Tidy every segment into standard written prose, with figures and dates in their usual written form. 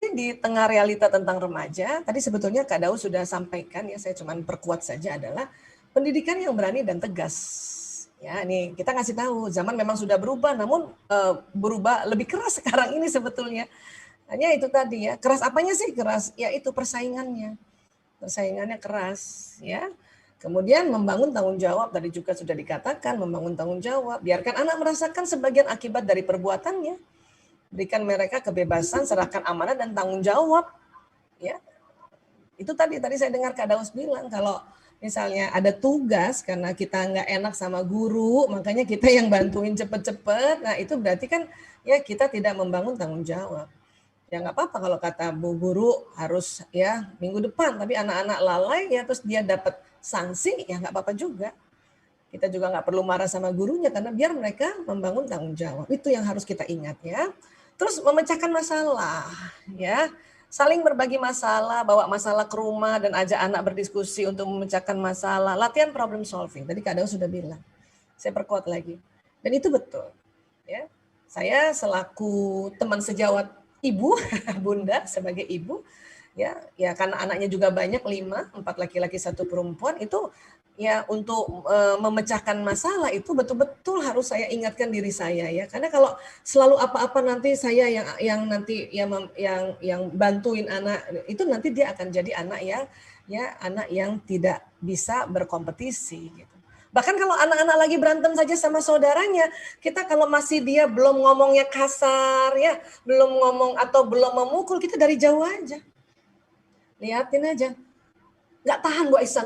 Tapi di tengah realita tentang remaja, tadi sebetulnya Kak Daud sudah sampaikan ya, saya cuma perkuat saja adalah pendidikan yang berani dan tegas. Ya, ini kita ngasih tahu zaman memang sudah berubah, namun berubah lebih keras sekarang ini sebetulnya. Hanya itu tadi ya, keras apanya sih keras? Ya itu persaingannya keras ya. Kemudian membangun tanggung jawab, tadi juga sudah dikatakan membangun tanggung jawab. Biarkan anak merasakan sebagian akibat dari perbuatannya. Berikan mereka kebebasan, serahkan amanah dan tanggung jawab. Ya, itu tadi saya dengar Kak Daus bilang kalau misalnya ada tugas karena kita nggak enak sama guru, makanya kita yang bantuin cepet-cepet. Nah itu berarti kan ya kita tidak membangun tanggung jawab. Ya nggak apa-apa kalau kata Bu Guru harus ya minggu depan, tapi anak-anak lalai ya terus dia dapat sanksi ya nggak apa-apa juga. Kita juga nggak perlu marah sama gurunya karena biar mereka membangun tanggung jawab. Itu yang harus kita ingat ya. Terus memecahkan masalah ya. Saling berbagi masalah, bawa masalah ke rumah dan ajak anak berdiskusi untuk memecahkan masalah. Latihan problem solving. Tadi Kak Daud sudah bilang. Saya perkuat lagi. Dan itu betul. Ya. Saya selaku teman sejawat ibu, bunda sebagai ibu, ya karena anaknya juga banyak 5, 4 laki-laki 1 perempuan, itu ya untuk memecahkan masalah itu betul-betul harus saya ingatkan diri saya ya, karena kalau selalu apa-apa nanti saya yang nanti yang bantuin anak itu nanti dia akan jadi anak anak yang tidak bisa berkompetisi gitu. Bahkan kalau anak-anak lagi berantem saja sama saudaranya, kita kalau masih dia belum ngomongnya kasar ya, belum ngomong atau belum memukul, kita dari jauh aja. Lihatin aja. Nggak tahan Bu Aisyah,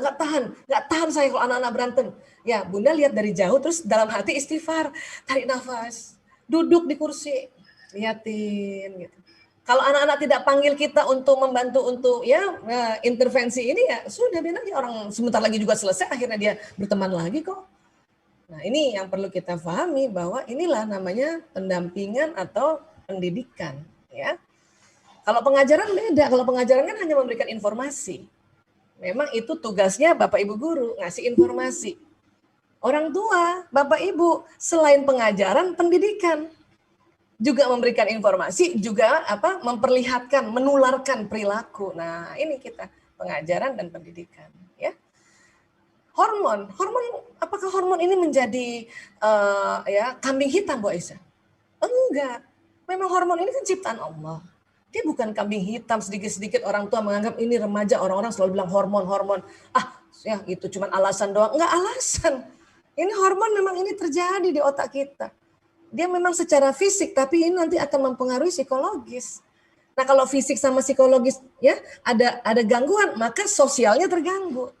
nggak tahan saya kalau anak-anak berantem. Ya Bunda lihat dari jauh terus dalam hati istighfar, tarik nafas, duduk di kursi, lihatin gitu. Kalau anak-anak tidak panggil kita untuk membantu untuk ya intervensi ini ya sudah biar aja orang sebentar lagi juga selesai akhirnya dia berteman lagi kok. Nah ini yang perlu kita pahami bahwa inilah namanya pendampingan atau pendidikan ya. Kalau pengajaran beda, kalau pengajaran kan hanya memberikan informasi. Memang itu tugasnya Bapak Ibu guru, ngasih informasi. Orang tua, Bapak Ibu, selain pengajaran, pendidikan. Juga memberikan informasi, juga memperlihatkan, menularkan perilaku. Nah, ini kita pengajaran dan pendidikan, ya. Hormon, apakah hormon ini menjadi kambing hitam, Bu Aisyah? Enggak. Memang hormon ini kan ciptaan Allah. Dia bukan kambing hitam, sedikit-sedikit orang tua menganggap ini remaja, orang-orang selalu bilang hormon. Ya itu cuma alasan doang. Enggak alasan. Ini hormon memang ini terjadi di otak kita. Dia memang secara fisik, tapi ini nanti akan mempengaruhi psikologis. Nah kalau fisik sama psikologis ya ada gangguan, maka sosialnya terganggu.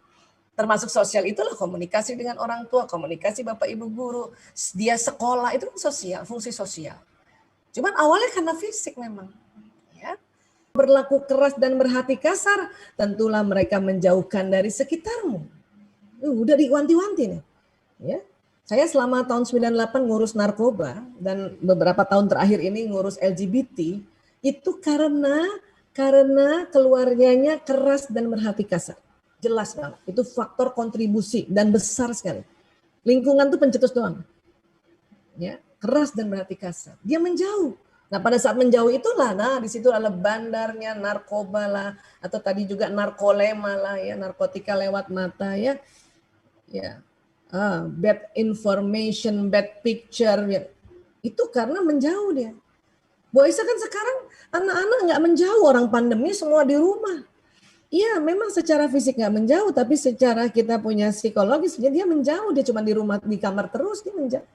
Termasuk sosial itulah komunikasi dengan orang tua, komunikasi Bapak Ibu guru, dia sekolah itu sosial, fungsi sosial. Cuman awalnya karena fisik memang. Berlaku keras dan berhati kasar, tentulah mereka menjauhkan dari sekitarmu. Udah diwanti-wanti nih. Ya. Saya selama tahun 98 ngurus narkoba dan beberapa tahun terakhir ini ngurus LGBT, itu karena keluarganya keras dan berhati kasar. Jelas banget, itu faktor kontribusi dan besar sekali. Lingkungan tuh pencetus doang. Ya, keras dan berhati kasar. Dia menjauh. Nah pada saat menjauh itulah, di situ ada bandarnya, narkoba lah, atau tadi juga narkolema lah ya, narkotika lewat mata ya, bad information, bad picture, ya. Itu karena menjauh dia. Bu Aisyah kan sekarang anak-anak nggak menjauh, orang pandemi semua di rumah. Iya memang secara fisik nggak menjauh, tapi secara kita punya psikologis, dia menjauh, dia cuma di rumah, di kamar terus, dia menjauh.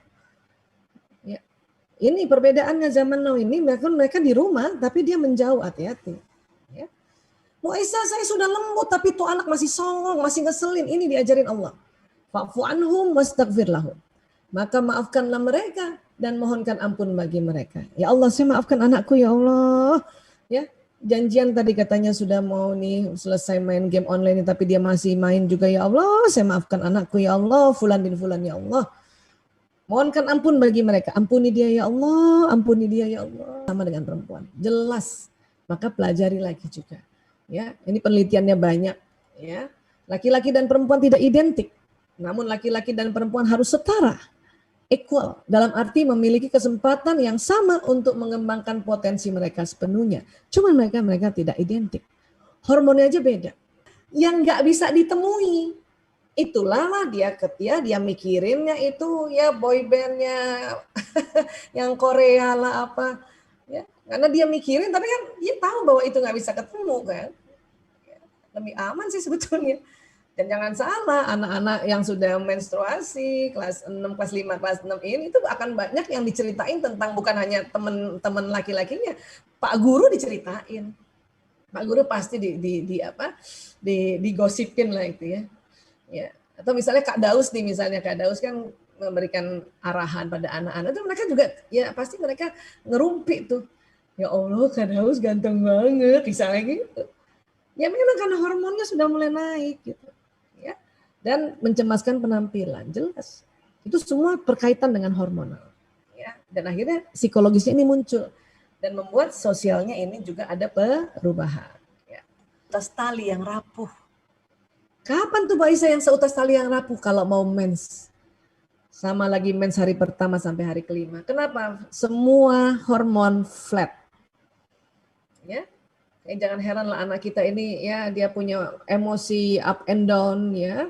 Ini perbedaannya zaman now ini, mereka di rumah tapi dia menjauh, hati-hati. Ya. Bu Aisyah saya sudah lembut tapi tuh anak masih songong, masih ngeselin. Ini diajarin Allah. Fa'fu anhum wastaghfir lahum. Maka maafkanlah mereka dan mohonkan ampun bagi mereka. Ya Allah, saya maafkan anakku ya Allah. Ya, janjian tadi katanya sudah mau nih selesai main game online tapi dia masih main juga ya Allah. Saya maafkan anakku ya Allah, fulan bin fulan ya Allah. Mohonkan ampun bagi mereka. Ampuni dia ya Allah, ampuni dia ya Allah. Sama dengan perempuan. Jelas. Maka pelajari lagi juga. Ya, ini penelitiannya banyak. Ya, laki-laki dan perempuan tidak identik. Namun laki-laki dan perempuan harus setara. equal, dalam arti memiliki kesempatan yang sama untuk mengembangkan potensi mereka sepenuhnya. Cuma mereka tidak identik. Hormonnya aja beda. Yang nggak bisa ditemui. Itulah lah dia mikirinnya itu ya boybandnya yang Korea lah apa. Ya, karena dia mikirin tapi kan dia tahu bahwa itu nggak bisa ketemu kan. Lebih aman sih sebetulnya. Dan jangan salah, anak-anak yang sudah menstruasi, kelas 6, kelas 5, kelas 6 ini itu akan banyak yang diceritain tentang bukan hanya teman-teman laki-lakinya, Pak Guru diceritain. Pak Guru pasti digosipin lah itu ya. Ya. Atau misalnya Kak Daus nih, misalnya Kak Daus kan memberikan arahan pada anak-anak itu mereka juga ya pasti mereka ngerumpi tuh. Ya Allah, Kak Daus ganteng banget, misalnya gitu. Ya memang karena hormonnya sudah mulai naik gitu. Ya. Dan mencemaskan penampilan, jelas. Itu semua berkaitan dengan hormonal. Ya. Dan akhirnya psikologisnya ini muncul dan membuat sosialnya ini juga ada perubahan. Ya. Utas tali yang rapuh. Kapan tuh Mbak Isa yang seutas tali yang rapuh kalau mau mens? Sama lagi mens hari pertama sampai hari kelima. Kenapa? Semua hormon flat. Ya. Jangan heran lah anak kita ini ya dia punya emosi up and down ya.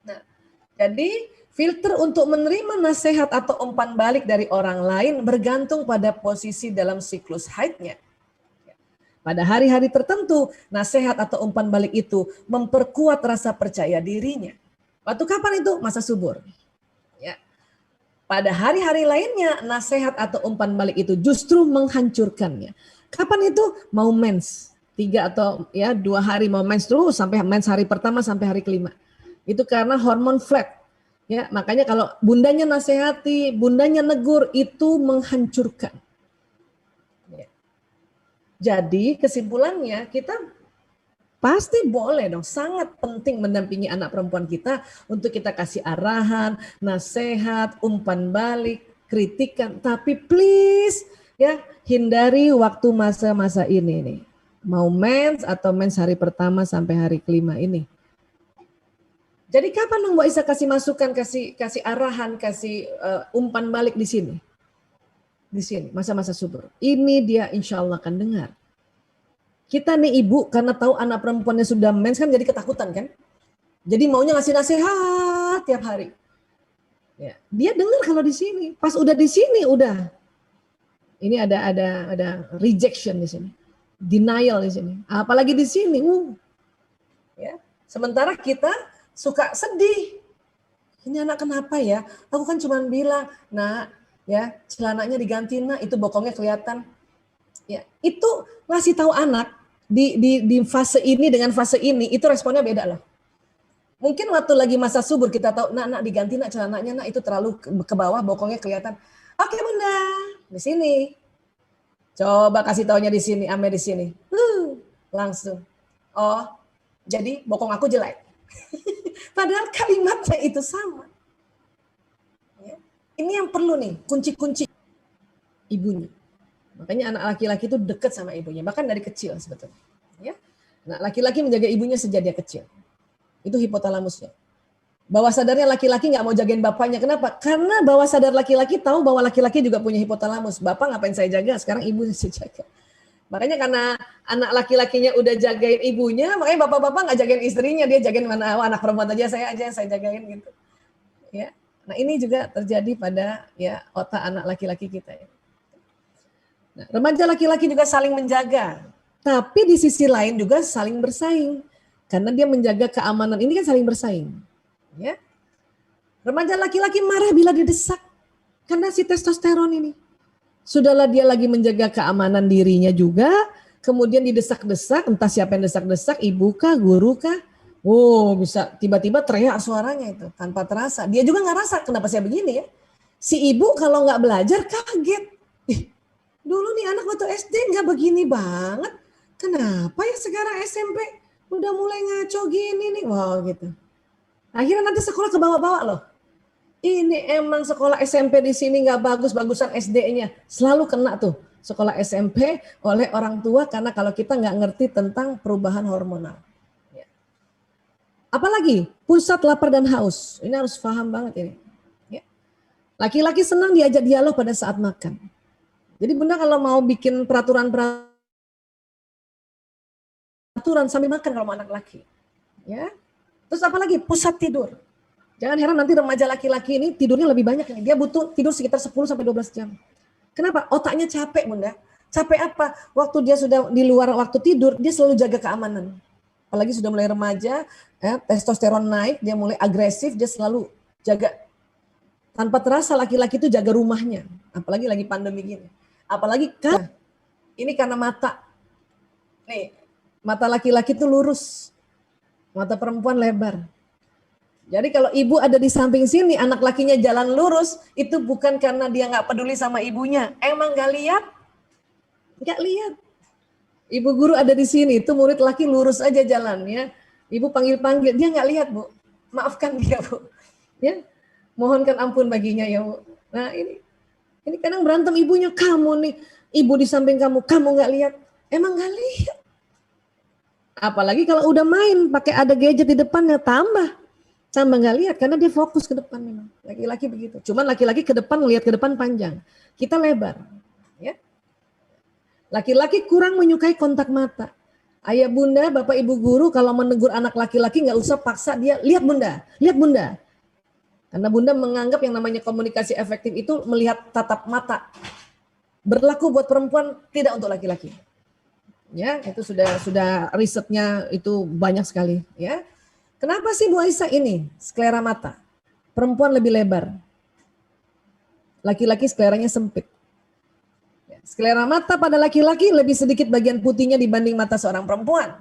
Nah, jadi filter untuk menerima nasihat atau umpan balik dari orang lain bergantung pada posisi dalam siklus haidnya. Pada hari-hari tertentu, nasihat atau umpan balik itu memperkuat rasa percaya dirinya. Waktu kapan itu? Masa subur. Ya. Pada hari-hari lainnya, nasihat atau umpan balik itu justru menghancurkannya. Kapan itu? Mau mens. 3 atau ya 2 hari mau mens terus sampai mens hari pertama sampai hari kelima. Itu karena hormon flat. Ya, makanya kalau bundanya nasihati, bundanya negur, itu menghancurkan. Ya. Jadi kesimpulannya kita pasti boleh dong, sangat penting mendampingi anak perempuan kita untuk kita kasih arahan, nasihat, umpan balik, kritikan. Tapi please ya hindari waktu masa-masa ini nih. Mau mens atau mens hari pertama sampai hari kelima ini. Jadi kapan dong Mbak Isa kasih masukan, kasih arahan, kasih umpan balik di sini? Di sini, masa-masa subur. Ini dia insya Allah akan dengar. Kita nih ibu karena tahu anak perempuannya sudah mens kan jadi ketakutan kan. Jadi maunya ngasih nasihat tiap hari. Ya, dia dengar kalau di sini. Pas udah di sini udah. Ini ada rejection di sini. Denial di sini. Apalagi di sini. Ya. Sementara kita suka sedih. Ini anak kenapa ya? Aku kan cuma bilang, "Nak, ya, celananya diganti, Nak, itu bokongnya kelihatan." Ya, itu ngasih tahu anak di fase ini dengan fase ini itu responnya beda lah. Mungkin waktu lagi masa subur kita tahu, nak diganti nak celananya, nak itu terlalu ke bawah, bokongnya kelihatan. Oke bunda, di sini. Coba kasih taunya di sini, ame di sini. Langsung. Oh, jadi bokong aku jelek. Padahal kalimatnya itu sama. Ya. Ini yang perlu nih, kunci-kunci ibunya. Makanya anak laki-laki itu dekat sama ibunya, bahkan dari kecil sebetulnya. Ya. Nah, laki-laki menjaga ibunya sejak dia kecil. Itu hipotalamusnya. Bawah sadarnya laki-laki nggak mau jagain bapaknya. Kenapa? Karena bawah sadar laki-laki tahu bahwa laki-laki juga punya hipotalamus. Bapak ngapain saya jaga? Sekarang ibu saya jaga. Makanya karena anak laki-lakinya udah jagain ibunya, makanya bapak-bapak nggak jagain istrinya, dia jagain mana anak perempuan aja saya jagain gitu. Ya. Nah ini juga terjadi pada ya otak anak laki-laki kita ya. Nah, remaja laki-laki juga saling menjaga, tapi di sisi lain juga saling bersaing. Karena dia menjaga keamanan, ini kan saling bersaing. Ya. Remaja laki-laki marah bila didesak. Karena si testosteron ini. Sudahlah dia lagi menjaga keamanan dirinya juga, kemudian didesak-desak, entah siapa yang desak-desak, ibu kah, guru kah. Oh bisa tiba-tiba teriak suaranya itu, tanpa terasa. Dia juga nggak rasa, kenapa saya begini ya. Si ibu kalau nggak belajar kaget. Dulu nih anak waktu SD nggak begini banget. Kenapa ya sekarang SMP? Udah mulai ngaco gini nih, wow gitu. Akhirnya nanti sekolah ke bawah-bawah loh. Ini emang sekolah SMP di sini nggak bagus-bagusan SD-nya. Selalu kena tuh sekolah SMP oleh orang tua karena kalau kita nggak ngerti tentang perubahan hormonal. Ya. Apalagi pusat lapar dan haus. Ini harus paham banget ini. Ya. Laki-laki senang diajak dialog pada saat makan. Jadi Bunda kalau mau bikin peraturan sambil makan kalau mau anak laki. Ya. Terus apalagi pusat tidur. Jangan heran nanti remaja laki-laki ini tidurnya lebih banyak. Dia butuh tidur sekitar 10 sampai 12 jam. Kenapa? Otaknya capek, Bunda. Capek apa? Waktu dia sudah di luar waktu tidur, dia selalu jaga keamanan. Apalagi sudah mulai remaja, testosteron naik, dia mulai agresif, dia selalu jaga. Tanpa terasa laki-laki itu jaga rumahnya. Apalagi lagi pandemi gini. Apalagi ini karena mata. Nih, mata laki-laki itu lurus. Mata perempuan lebar. Jadi kalau ibu ada di samping sini, anak lakinya jalan lurus, itu bukan karena dia nggak peduli sama ibunya. Emang nggak lihat? Nggak lihat. Ibu guru ada di sini, itu murid laki lurus aja jalannya. Ibu panggil-panggil, dia nggak lihat, Bu. Maafkan dia, Bu. Ya, mohonkan ampun baginya ya, Bu. Nah ini kadang berantem ibunya, kamu nih, ibu di samping kamu nggak lihat. Emang nggak lihat. Apalagi kalau udah main, pakai ada gadget di depannya, tambah nggak lihat karena dia fokus ke depan memang. Laki-laki begitu. Cuman laki-laki ke depan lihat ke depan panjang. Kita lebar. Ya. Laki-laki kurang menyukai kontak mata. Ayah bunda, bapak ibu guru kalau menegur anak laki-laki nggak usah paksa dia lihat bunda, lihat bunda. Karena bunda menganggap yang namanya komunikasi efektif itu melihat tatap mata. Berlaku buat perempuan, tidak untuk laki-laki. Ya, itu sudah risetnya itu banyak sekali. Ya. Kenapa sih Bu Aisyah ini sklera mata? Perempuan lebih lebar. Laki-laki skleranya sempit. Sklera mata pada laki-laki lebih sedikit bagian putihnya dibanding mata seorang perempuan.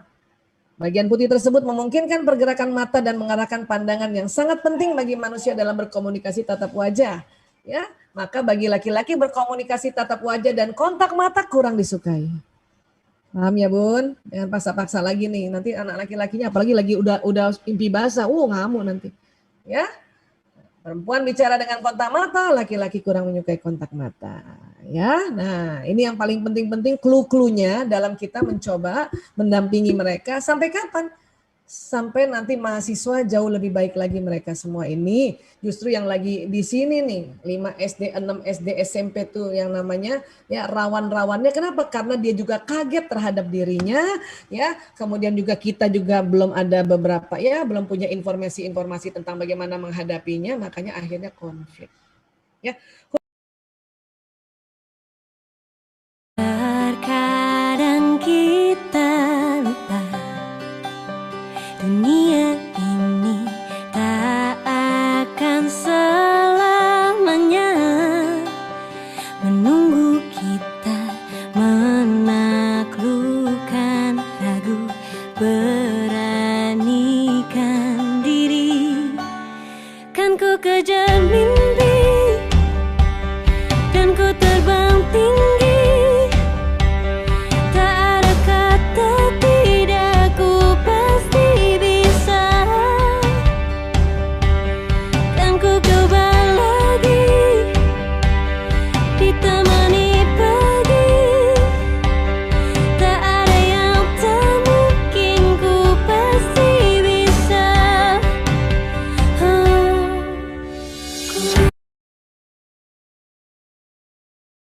Bagian putih tersebut memungkinkan pergerakan mata dan mengarahkan pandangan yang sangat penting bagi manusia dalam berkomunikasi tatap wajah. Ya, maka bagi laki-laki berkomunikasi tatap wajah dan kontak mata kurang disukai. Paham ya Bun? Jangan paksa-paksa lagi nih. Nanti anak laki-lakinya apalagi lagi udah mimpi basah, ngamuk nanti. Ya. Perempuan bicara dengan kontak mata, laki-laki kurang menyukai kontak mata. Ya. Nah, ini yang paling penting-penting clue-cluenya dalam kita mencoba mendampingi mereka sampai kapan? Sampai nanti mahasiswa jauh lebih baik lagi mereka semua ini. Justru yang lagi di sini nih, 5 SD, 6 SD, SMP tuh yang namanya ya rawan-rawannya. Kenapa? Karena dia juga kaget terhadap dirinya, ya. Kemudian juga kita juga belum ada beberapa ya, belum punya informasi-informasi tentang bagaimana menghadapinya, makanya akhirnya konflik. Ya.